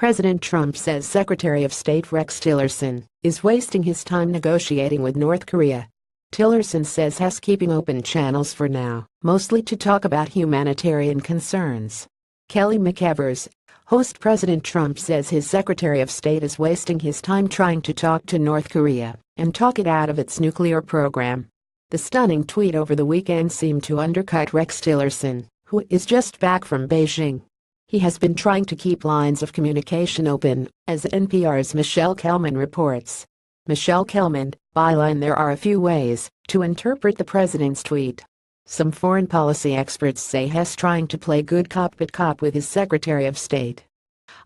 President Trump says Secretary of State Rex Tillerson is wasting his time negotiating with North Korea. Tillerson says he's keeping open channels for now, mostly to talk about humanitarian concerns. Kelly McEvers, host. President Trump says his Secretary of State is wasting his time trying to talk to North Korea and talk it out of its nuclear program. The stunning tweet over the weekend seemed to undercut Rex Tillerson, who is just back from Beijing. He has been trying to keep lines of communication open, as NPR's Michelle Kelman reports. Michelle Kelman, byline: there are a few ways to interpret the president's tweet. Some foreign policy experts say he's trying to play good cop bad cop with his Secretary of State.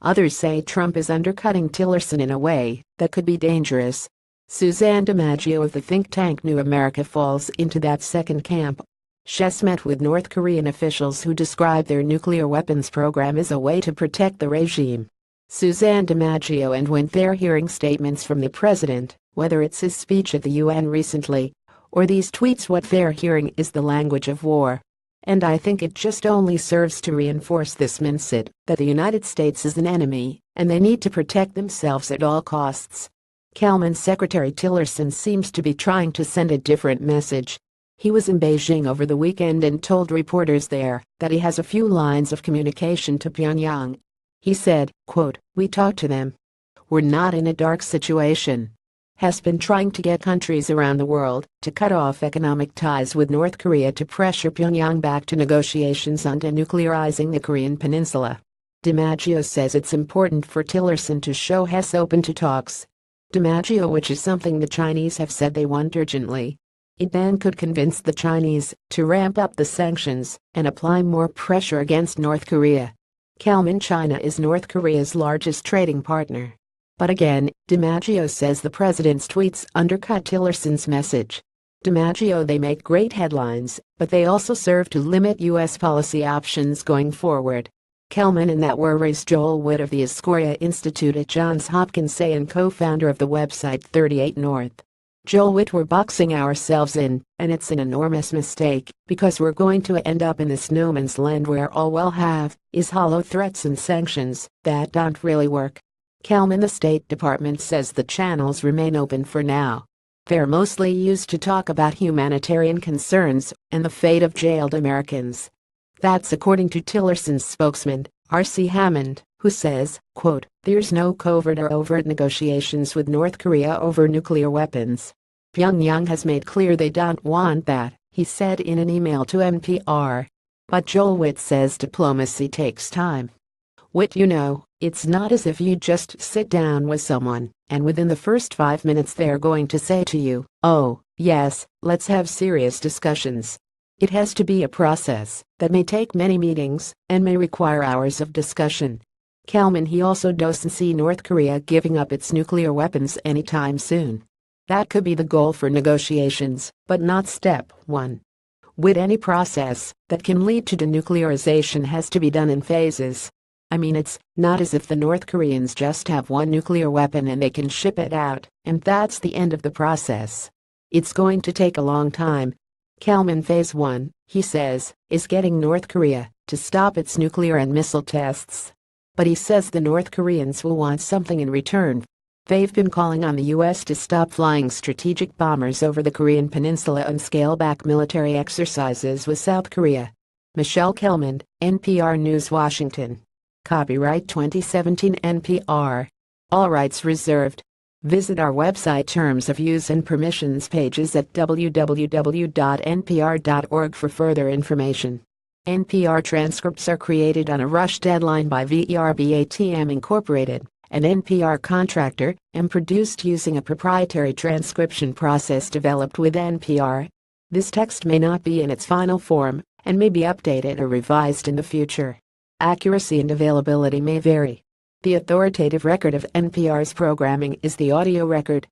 Others say Trump is undercutting Tillerson in a way that could be dangerous. Suzanne DiMaggio of the think tank New America falls into that second camp. She's met with North Korean officials who describe their nuclear weapons program as a way to protect the regime. Suzanne DiMaggio and went there hearing statements from the president, whether it's his speech at the UN recently or these tweets, what they're hearing is the language of war. And I think it just only serves to reinforce this mindset that the United States is an enemy and they need to protect themselves at all costs. Kelman's Secretary Tillerson seems to be trying to send a different message. He was in Beijing over the weekend and told reporters there that he has a few lines of communication to Pyongyang. He said, quote, "We talked to them. We're not in a dark situation." Has been trying to get countries around the world to cut off economic ties with North Korea to pressure Pyongyang back to negotiations on denuclearizing the Korean peninsula. DiMaggio says it's important for Tillerson to show he's open to talks. DiMaggio, which is something the Chinese have said they want urgently. It then could convince the Chinese to ramp up the sanctions and apply more pressure against North Korea. Kelman: China is North Korea's largest trading partner. But again, DiMaggio says the president's tweets undercut Tillerson's message. DiMaggio: they make great headlines, but they also serve to limit U.S. policy options going forward. Kelman: and that worries Joel Witt of the Escoria Institute at Johns Hopkins and co-founder of the website 38 North. Joel Witt: we're boxing ourselves in, and it's an enormous mistake, because we're going to end up in this no man's land where all we'll have is hollow threats and sanctions that don't really work. Kelman: the State Department says the channels remain open for now. They're mostly used to talk about humanitarian concerns and the fate of jailed Americans. That's according to Tillerson's spokesman, R.C. Hammond, who says, quote, "There's no covert or overt negotiations with North Korea over nuclear weapons. Pyongyang has made clear they don't want that," he said in an email to NPR. But Joel Witt says diplomacy takes time. Witt: it's not as if you just sit down with someone and within the first 5 minutes they're going to say to you, "Oh, yes, let's have serious discussions." It has to be a process that may take many meetings and may require hours of discussion. Kelman: he also doesn't see North Korea giving up its nuclear weapons anytime soon. That could be the goal for negotiations, but not step one. With any process that can lead to denuclearization has to be done in phases. I mean, it's not as if the North Koreans just have one nuclear weapon and they can ship it out, and that's the end of the process. It's going to take a long time. Kelman: phase one, he says, is getting North Korea to stop its nuclear and missile tests. But he says the North Koreans will want something in return. They've been calling on the U.S. to stop flying strategic bombers over the Korean peninsula and scale back military exercises with South Korea. Michelle Kelman, NPR News, Washington. Copyright 2017 NPR. All rights reserved. Visit our website terms of use and permissions pages at www.npr.org for further information. NPR transcripts are created on a rush deadline by VERBATM Incorporated, an NPR contractor, and produced using a proprietary transcription process developed with NPR. This text may not be in its final form and may be updated or revised in the future. Accuracy and availability may vary. The authoritative record of NPR's programming is the audio record,